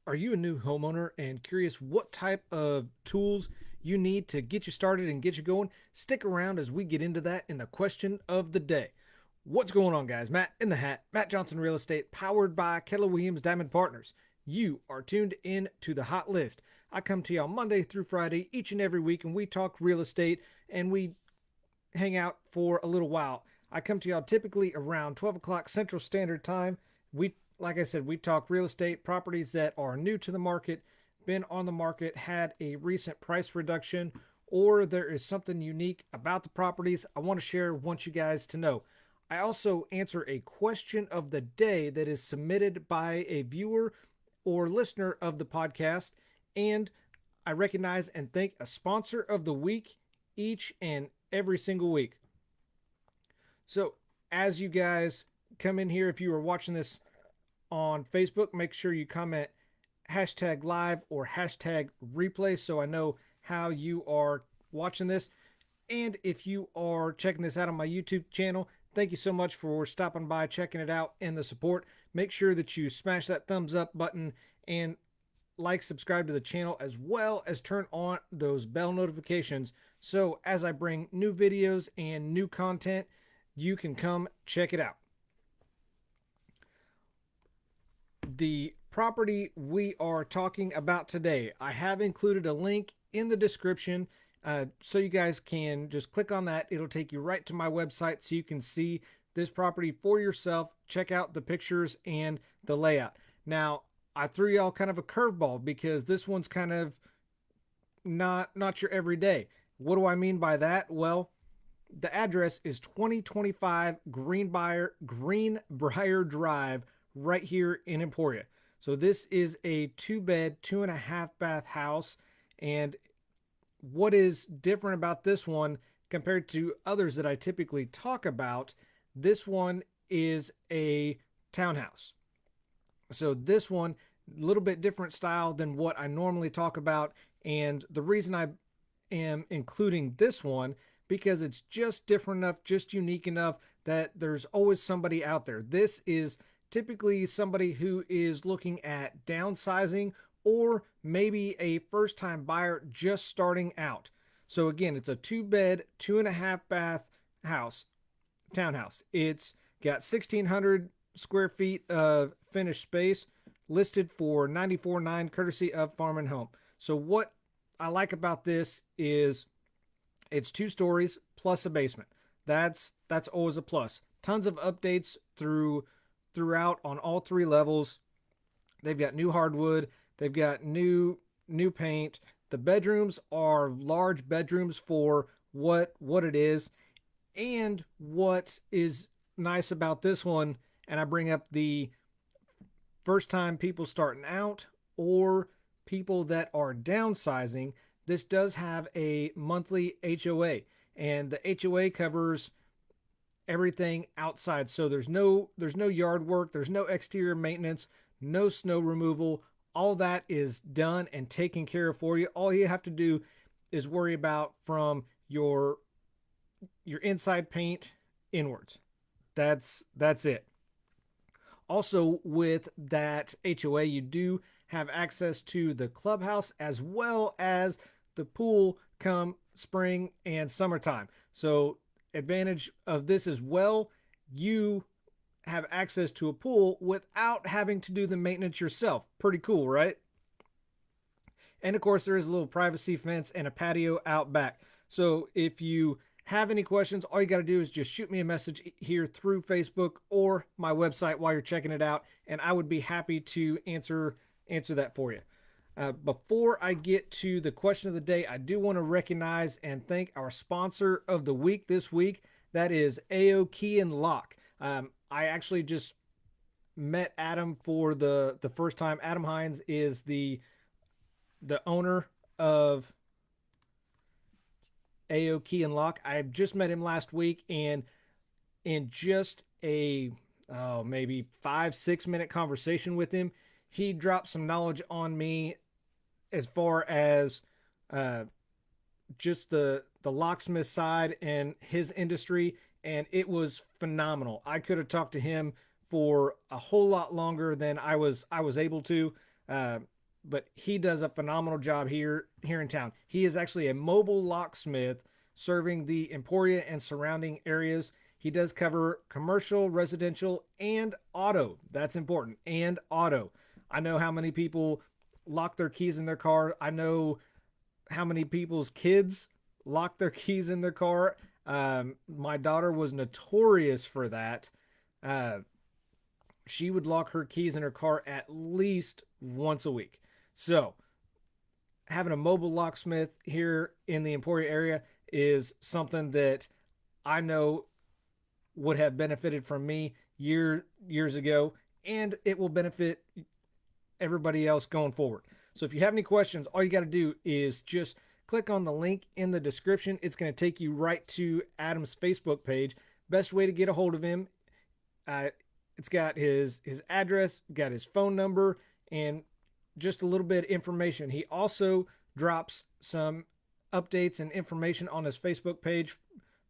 Are you a new homeowner and curious what type of tools you need to get you started and get you going? Stick around as we get into that in the question of the day. What's going on, guys? Matt in the hat, Matt Johnson Real Estate, powered by Keller Williams Diamond Partners. You are tuned in to the hot list. I come to you on Monday through Friday each and every week, and we talk real estate and we hang out for a little while. I come to y'all typically around 12 o'clock Central Standard Time. Like I said, we talk real estate properties that are new to the market, been on the market, had a recent price reduction, or there is something unique about the properties I want to share, want you guys to know. I also answer a question of the day that is submitted by a viewer or listener of the podcast, and I recognize and thank a sponsor of the week each and every single week. So, as you guys come in here, if you are watching this on Facebook, make sure you comment hashtag live or hashtag replay so I know how you are watching this. And if you are checking this out on my YouTube channel, thank you so much for stopping by, checking it out, and the support. Make sure that you smash that thumbs up button and like, subscribe to the channel, as well as turn on those bell notifications so as I bring new videos and new content, you can come check it out. The property we are talking about today, I have included a link in the description so you guys can just click on that. It'll take you right to my website so you can see this property for yourself, check out the pictures and the layout. Now, I threw y'all kind of a curveball because this one's kind of not your everyday. What do I mean by that? Well, the address is 2025 Greenbriar Drive, right here in Emporia. So this is a 2-bed, 2.5 bath house. And what is different about this one compared to others that I typically talk about, this one is a townhouse. So this one, a little bit different style than what I normally talk about. And the reason I am including this one, because it's just different enough, just unique enough that there's always somebody out there. This is typically somebody who is looking at downsizing or maybe a first time buyer just starting out. So again, it's a 2-bed, 2.5 bath house, townhouse. It's got 1,600 square feet of finished space, listed for 94.9 courtesy of Farm and Home. So what I like about this is it's 2 stories plus a basement. That's always a plus. Tons of updates throughout on all 3 levels. They've got new hardwood, they've got new paint. The bedrooms are large bedrooms for what it is. And what is nice about this one, and I bring up the first time people starting out or people that are downsizing, this does have a monthly HOA, and the HOA covers everything outside. So there's no yard work, there's no exterior maintenance, no snow removal. All that is done and taken care of for you. All you have to do is worry about from your inside paint inwards. That's it. Also, with that HOA, you do have access to the clubhouse as well as the pool come spring and summertime. So, advantage of this as well, you have access to a pool without having to do the maintenance yourself. Pretty cool, right? And of course, there is a little privacy fence and a patio out back. So if you have any questions, all you got to do is just shoot me a message here through Facebook or my website while you're checking it out, and I would be happy to answer that for you. Before I get to the question of the day, I do want to recognize and thank our sponsor of the week this week. That is AO Key and Lock. I actually just met Adam for the first time. Adam Hines is the owner of AO Key and Lock. I just met him last week, and in just a maybe 5-6 minute conversation with him, he dropped some knowledge on me as far as just the locksmith side and his industry, and it was phenomenal. I could have talked to him for a whole lot longer than I was able to. But he does a phenomenal job here in town. He is actually a mobile locksmith serving the Emporia and surrounding areas. He does cover commercial, residential, and auto. That's important. And auto. I know how many people lock their keys in their car. I know how many people's kids lock their keys in their car. My daughter was notorious for that. Uh, she would lock her keys in her car at least once a week. So, having a mobile locksmith here in the Emporia area is something that I know would have benefited from me years ago, and it will benefit everybody else going forward. So if you have any questions, all you got to do is just click on the link in the description. It's going to take you right to Adam's Facebook page. Best way to get a hold of him, it's got his address, got his phone number, and just a little bit of information. He also drops some updates and information on his Facebook page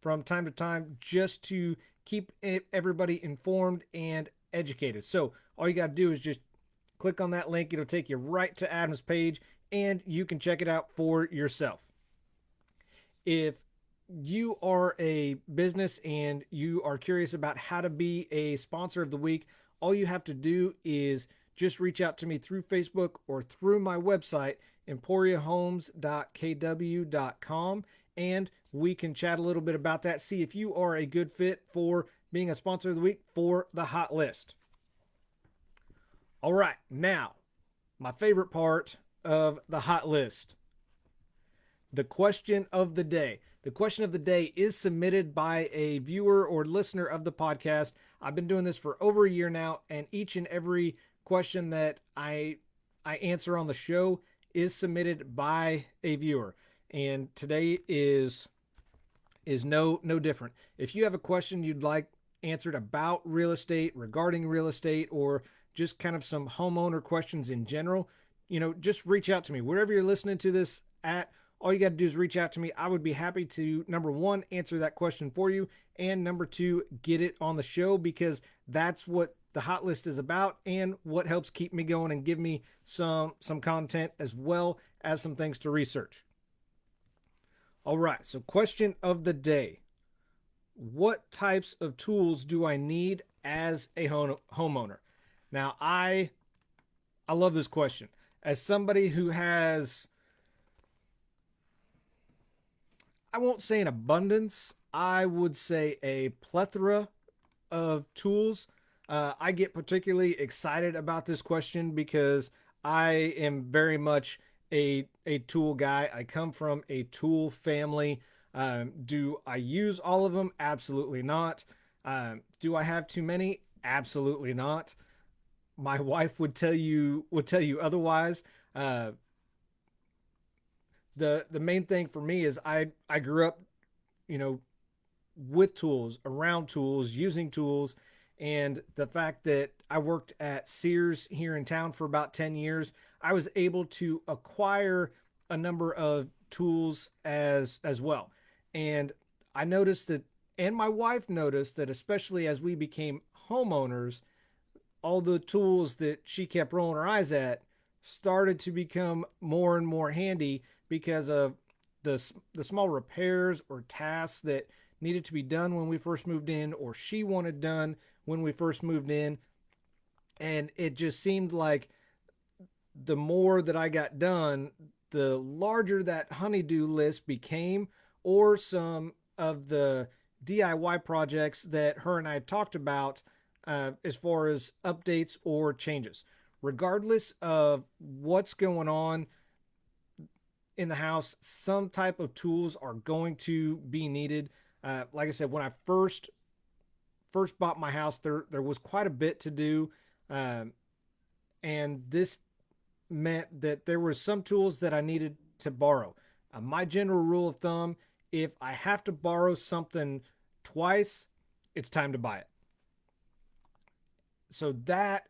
from time to time just to keep everybody informed and educated. So all you got to do is just click on that link. It'll take you right to Adam's page and you can check it out for yourself. If you are a business and you are curious about how to be a sponsor of the week, all you have to do is just reach out to me through Facebook or through my website, emporiahomes.kw.com, and we can chat a little bit about that. See if you are a good fit for being a sponsor of the week for the hot list. All right, now, my favorite part of the hot list, the question of the day. The question of the day is submitted by a viewer or listener of the podcast. I've been doing this for over a year now, and each and every question that I answer on the show is submitted by a viewer. And today is no different. If you have a question you'd like answered about real estate, regarding real estate, or just kind of some homeowner questions in general, just reach out to me. Wherever you're listening to this at, all you got to do is reach out to me. I would be happy to, number one, answer that question for you, and number two, get it on the show, because that's what the hot list is about and what helps keep me going and give me some content as well as some things to research. All right, so question of the day. What types of tools do I need as a homeowner? Now, I love this question. As somebody who has, I won't say an abundance, I would say a plethora of tools. I get particularly excited about this question because I am very much a tool guy. I come from a tool family. Do I use all of them? Absolutely not. Do I have too many? Absolutely not. My wife would tell you otherwise. The main thing for me is I grew up, with tools, around tools, using tools, and the fact that I worked at Sears here in town for about 10 years, I was able to acquire a number of tools as well. And I noticed that, and my wife noticed that, especially as we became homeowners, all the tools that she kept rolling her eyes at started to become more and more handy because of the small repairs or tasks that needed to be done when we first moved in, or she wanted done when we first moved in. And it just seemed like the more that I got done, the larger that honeydew list became, or some of the DIY projects that her and I talked about as far as updates or changes. Regardless of what's going on in the house, some type of tools are going to be needed. Like I said, when I first bought my house, there was quite a bit to do, and this meant that there were some tools that I needed to borrow. My general rule of thumb: if I have to borrow something twice, it's time to buy it. So that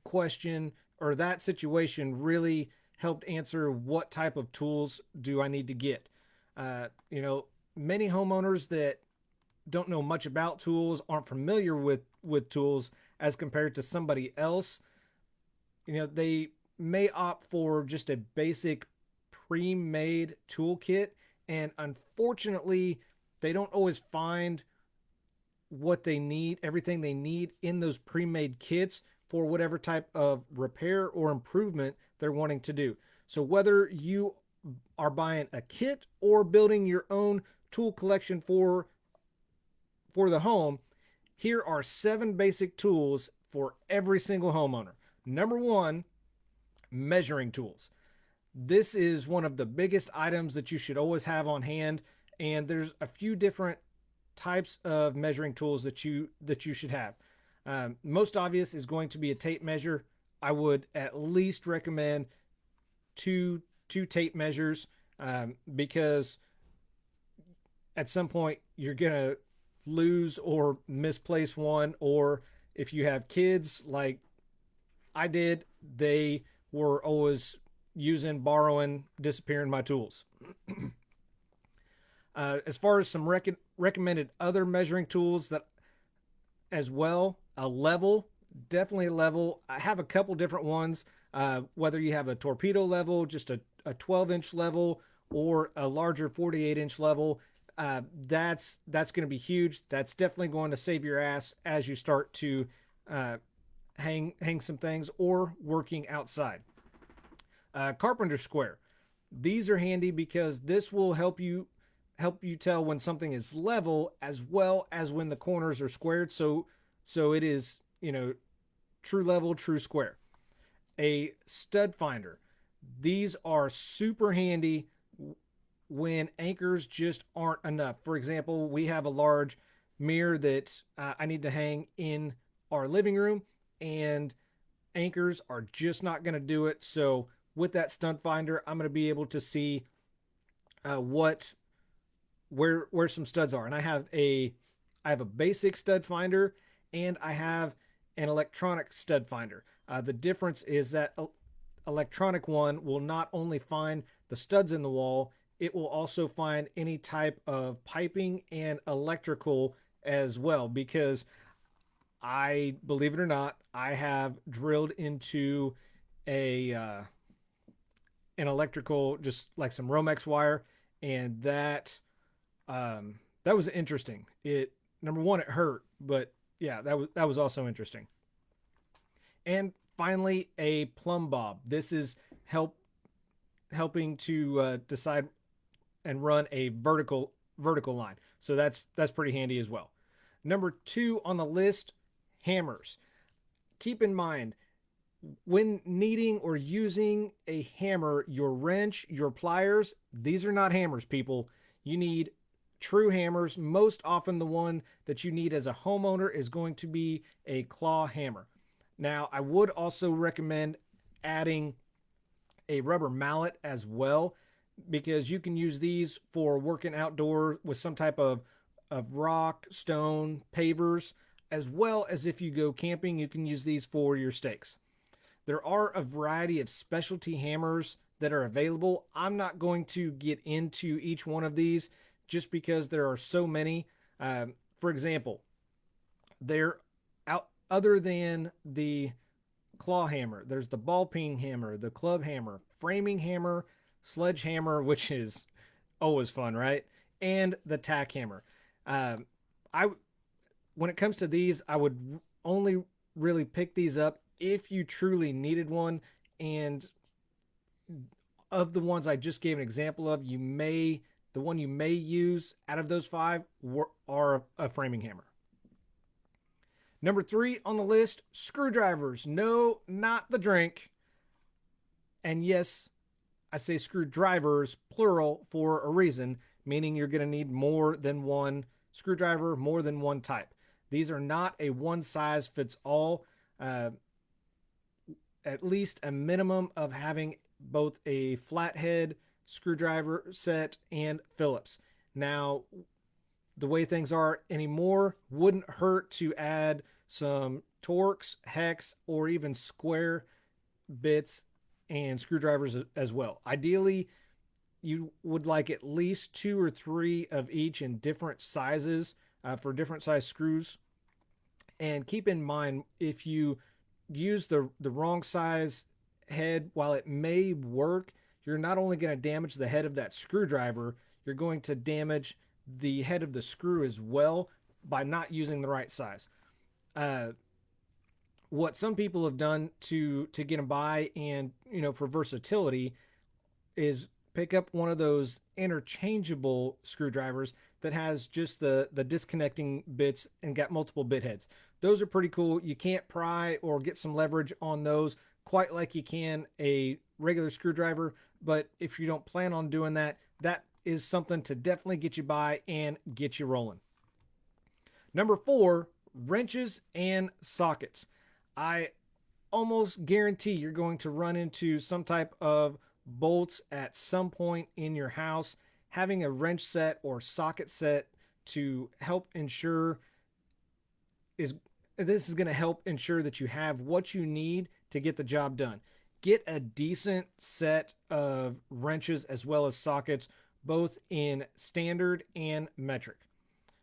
question or that situation really helped answer what type of tools do I need to get. Many homeowners that don't know much about tools, aren't familiar with tools as compared to somebody else, they may opt for just a basic pre-made toolkit, and unfortunately, they don't always find what they need, everything they need in those pre-made kits for whatever type of repair or improvement they're wanting to do. So whether you are buying a kit or building your own tool collection for the home, here are 7 basic tools for every single homeowner. Number 1, measuring tools. This is one of the biggest items that you should always have on hand, and there's a few different types of measuring tools that you should have. Most obvious is going to be a tape measure. I would at least recommend two tape measures, because at some point you're gonna lose or misplace one, or if you have kids like I did, they were always using, borrowing, disappearing my tools. As far as some recommended other measuring tools that as well, a level, definitely a level. I have a couple different ones, whether you have a torpedo level, just a 12-inch level, or a larger 48-inch level. That's going to be huge. That's definitely going to save your ass as you start to hang some things or working outside. Carpenter square. These are handy because this will help you tell when something is level as well as when the corners are squared. So it is, true level, true square. A stud finder. These are super handy when anchors just aren't enough. For example, we have a large mirror that I need to hang in our living room, and anchors are just not going to do it. So with that stud finder, I'm going to be able to see where some studs are. And I have a basic stud finder, and I have an electronic stud finder. The difference is that electronic one will not only find the studs in the wall, it will also find any type of piping and electrical as well, because believe it or not, I have drilled into a an electrical, just like some Romex wire, and that was interesting. It Number one, it hurt, but yeah, that was also interesting. And finally, a plumb bob. This is helping to decide and run a vertical line. So that's pretty handy as well. Number 2 on the list, hammers. Keep in mind, when needing or using a hammer, your wrench, your pliers, these are not hammers, people. You need true hammers. Most often, the one that you need as a homeowner is going to be a claw hammer. Now, I would also recommend adding a rubber mallet as well, because you can use these for working outdoor with some type of rock, stone, pavers, as well as if you go camping, you can use these for your stakes. There are a variety of specialty hammers that are available. I'm not going to get into each one of these just because there are so many. For example, they're out other than the claw hammer. There's the ball peen hammer, the club hammer, framing hammer, sledgehammer, which is always fun, right? And the tack hammer. I When it comes to these, I would only really pick these up if you truly needed one. And of the ones I just gave an example of, the one you may use out of those 5 are a framing hammer. Number 3 on the list, screwdrivers. No, not the drink. And yes, I say screwdrivers, plural, for a reason, meaning you're going to need more than one screwdriver, more than one type. These are not a one size fits all. At least a minimum of having both a flathead screwdriver set and Phillips. Now, the way things are anymore, wouldn't hurt to add some Torx, hex, or even square bits and screwdrivers as well. Ideally, you would like at least 2 or 3 of each in different sizes for different size screws. And keep in mind, if you use the wrong size head, while it may work, you're not only going to damage the head of that screwdriver, you're going to damage the head of the screw as well by not using the right size. Uh, what some people have done to get them by, and for versatility, is pick up one of those interchangeable screwdrivers that has just the disconnecting bits and got multiple bit heads. Those are pretty cool. You can't pry or get some leverage on those quite like you can a regular screwdriver, but if you don't plan on doing that, that is something to definitely get you by and get you rolling. Number 4, wrenches and sockets. I almost guarantee you're going to run into some type of bolts at some point in your house. Having a wrench set or socket set to help ensure is this is going to help ensure that you have what you need to get the job done. Get a decent set of wrenches as well as sockets, both in standard and metric.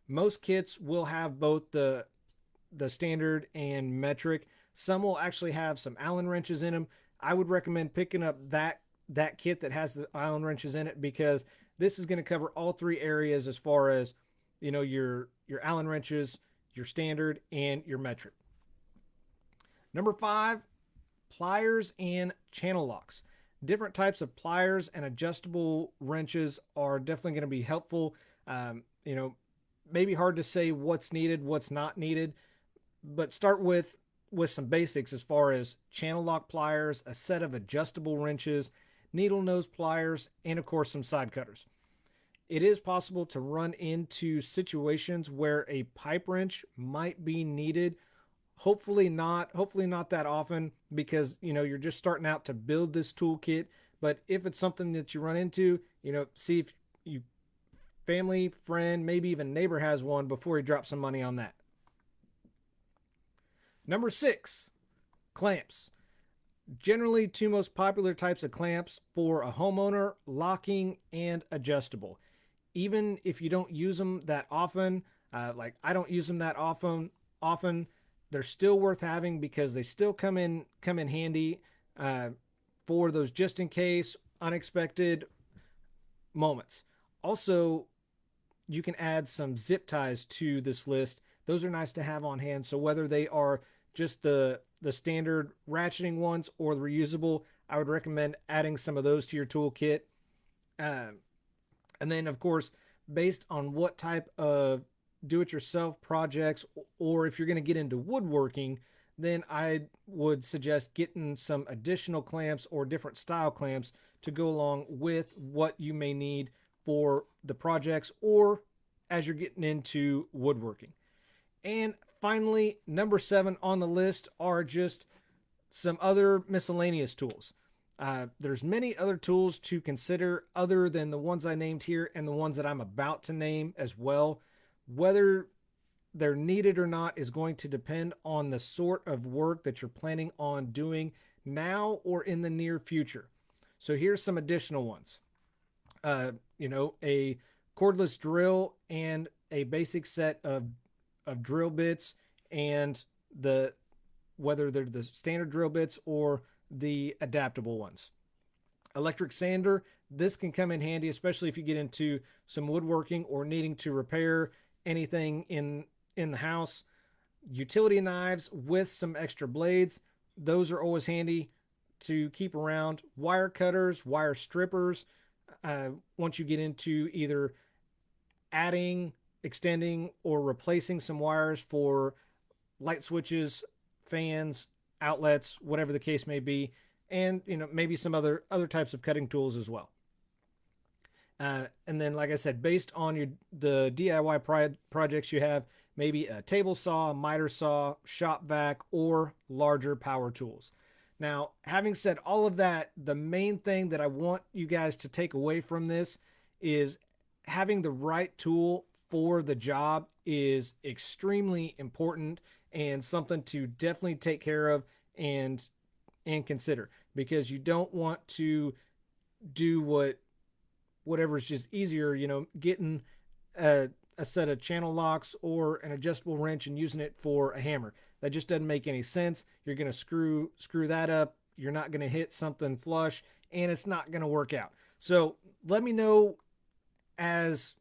Most kits will have both the standard and metric. Some will actually have some Allen wrenches in them. I would recommend picking up that kit that has the Allen wrenches in it, because this is going to cover all 3 areas as far as your Allen wrenches, your standard, and your metric. Number 5, pliers and channel locks. Different types of pliers and adjustable wrenches are definitely going to be helpful. Maybe hard to say what's needed, what's not needed, but start with some basics as far as channel lock pliers, a set of adjustable wrenches, needle nose pliers, and of course some side cutters. It is possible to run into situations where a pipe wrench might be needed. Hopefully not that often, because you're just starting out to build this toolkit. But if it's something that you run into, see if you family, friend, maybe even neighbor has one before you drop some money on that. Number 6, clamps. Generally, 2 most popular types of clamps for a homeowner: locking and adjustable. Even if you don't use them that often, like I don't use them that often, they're still worth having because they still come in handy for those just in case unexpected moments. Also, you can add some zip ties to this list. Those are nice to have on hand. So whether they are just the standard ratcheting ones or the reusable, I would recommend adding some of those to your toolkit. And then, of course, based on what type of do-it-yourself projects, or if you're going to get into woodworking, then I would suggest getting some additional clamps or different style clamps to go along with what you may need for the projects or as you're getting into woodworking. And finally, number 7 on the list are just some other miscellaneous tools. There's many other tools to consider other than the ones I named here and the ones that I'm about to name as well. Whether they're needed or not is going to depend on the sort of work that you're planning on doing now or in the near future. So here's some additional ones. A cordless drill and a basic set of drill bits, and whether they're the standard drill bits or the adaptable ones. Electric sander, this can come in handy, especially if you get into some woodworking or needing to repair anything in the house. Utility knives with some extra blades, those are always handy to keep around. Wire cutters, wire strippers, once you get into either adding, extending, or replacing some wires for light switches, fans, outlets, whatever the case may be, and maybe some other types of cutting tools as well. And then, like I said, based on the DIY projects you have, maybe a table saw, miter saw, shop vac, or larger power tools. Now, having said all of that, the main thing that I want you guys to take away from this is having the right tool for the job is extremely important and something to definitely take care of and consider, because you don't want to do whatever's just easier, getting a set of channel locks or an adjustable wrench and using it for a hammer. That just doesn't make any sense. You're going to screw that up you're not going to hit something flush and it's not going to work out. So let me know as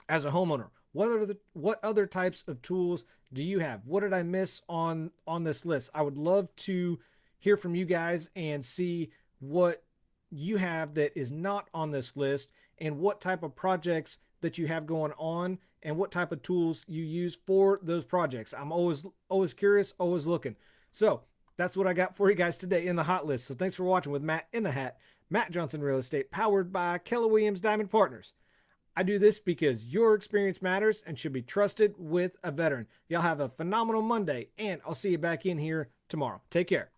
a homeowner, what other types of tools do you have? What did I miss on this list? I would love to hear from you guys and see what you have that is not on this list, and what type of projects that you have going on, and what type of tools you use for those projects. I'm always curious, always looking. So that's what I got for you guys today in the hot list. So thanks for watching with Matt in the Hat, Matt Johnson Real Estate, powered by Keller Williams Diamond Partners. I do this because your experience matters and should be trusted with a veteran. Y'all have a phenomenal Monday, and I'll see you back in here tomorrow. Take care.